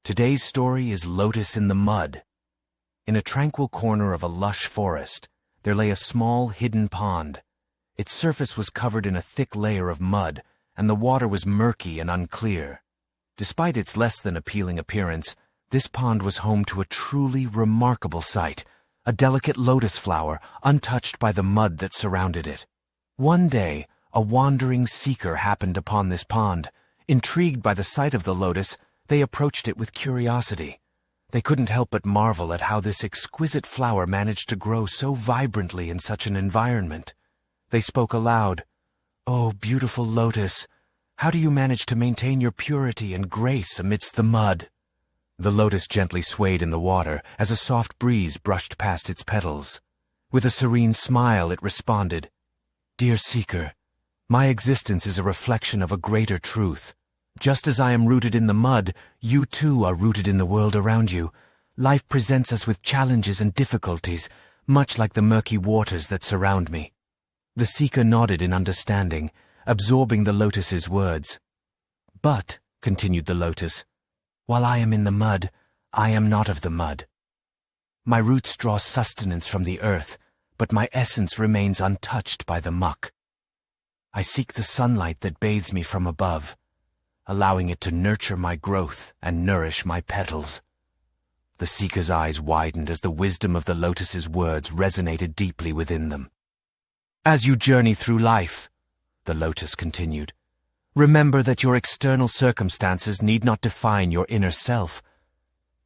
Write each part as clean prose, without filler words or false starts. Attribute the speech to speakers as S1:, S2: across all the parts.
S1: Today's story is Lotus in the Mud. In a tranquil corner of a lush forest, there lay a small, hidden pond. Its surface was covered in a thick layer of mud, and the water was murky and unclear. Despite its less than appealing appearance, this pond was home to a truly remarkable sight, a delicate lotus flower untouched by the mud that surrounded it. One day, a wandering seeker happened upon this pond. Intrigued by the sight of the lotus, they approached it with curiosity. They couldn't help but marvel at how this exquisite flower managed to grow so vibrantly in such an environment. They spoke aloud. "Oh, beautiful lotus, how do you manage to maintain your purity and grace amidst the mud?" The lotus gently swayed in the water as a soft breeze brushed past its petals. With a serene smile, it responded, "Dear seeker, my existence is a reflection of a greater truth. Just as I am rooted in the mud, you too are rooted in the world around you. Life presents us with challenges and difficulties, much like the murky waters that surround me." The seeker nodded in understanding, absorbing the lotus's words. "But," continued the lotus, "while I am in the mud, I am not of the mud. My roots draw sustenance from the earth, but my essence remains untouched by the muck. I seek the sunlight that bathes me from above, allowing it to nurture my growth and nourish my petals." The seeker's eyes widened as the wisdom of the lotus's words resonated deeply within them. "As you journey through life," the lotus continued, "remember that your external circumstances need not define your inner self.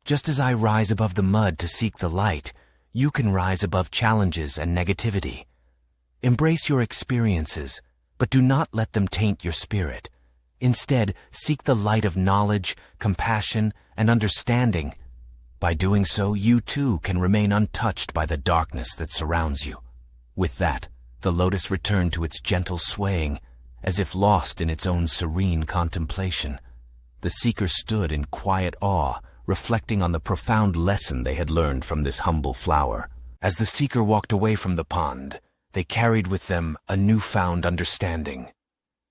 S1: Just as I rise above the mud to seek the light, you can rise above challenges and negativity. Embrace your experiences, but do not let them taint your spirit. Instead, seek the light of knowledge, compassion, and understanding. By doing so, you too can remain untouched by the darkness that surrounds you." With that, the lotus returned to its gentle swaying, as if lost in its own serene contemplation. The seeker stood in quiet awe, reflecting on the profound lesson they had learned from this humble flower. As the seeker walked away from the pond, they carried with them a newfound understanding.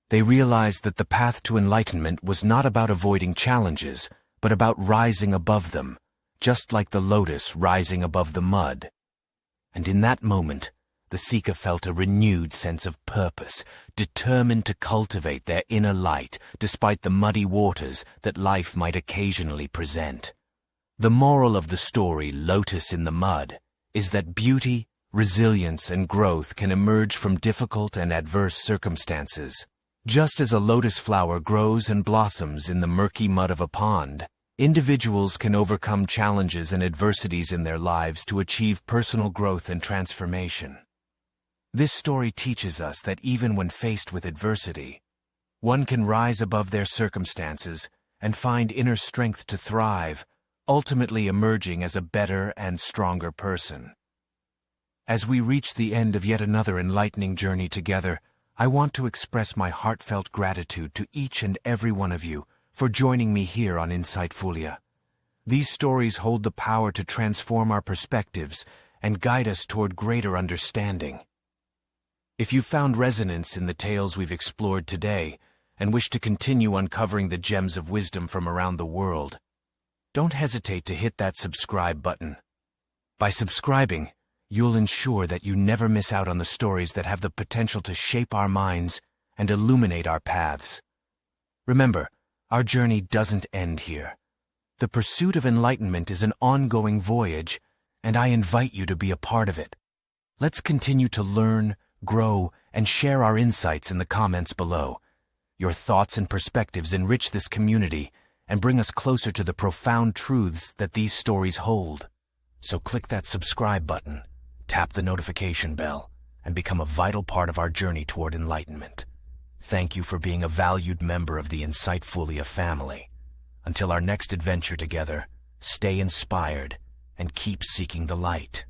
S1: They realized that the path to enlightenment was not about avoiding challenges, but about rising above them, just like the lotus rising above the mud. And in that moment, the seeker felt a renewed sense of purpose, determined to cultivate their inner light despite the muddy waters that life might occasionally present. The moral of the story, Lotus in the Mud, is that beauty, resilience, and growth can emerge from difficult and adverse circumstances. Just as a lotus flower grows and blossoms in the murky mud of a pond, individuals can overcome challenges and adversities in their lives to achieve personal growth and transformation. This story teaches us that even when faced with adversity, one can rise above their circumstances and find inner strength to thrive, ultimately emerging as a better and stronger person. As we reach the end of yet another enlightening journey together, I want to express my heartfelt gratitude to each and every one of you for joining me here on Insightfulia. These stories hold the power to transform our perspectives and guide us toward greater understanding. If you found resonance in the tales we've explored today and wish to continue uncovering the gems of wisdom from around the world, don't hesitate to hit that subscribe button. By subscribing, you'll ensure that you never miss out on the stories that have the potential to shape our minds and illuminate our paths. Remember, our journey doesn't end here. The pursuit of enlightenment is an ongoing voyage, and I invite you to be a part of it. Let's continue to learn, grow, and share our insights in the comments below. Your thoughts and perspectives enrich this community and bring us closer to the profound truths that these stories hold. So click that subscribe button, tap the notification bell, and become a vital part of our journey toward enlightenment. Thank you for being a valued member of the Insightfulia family. Until our next adventure together, stay inspired and keep seeking the light.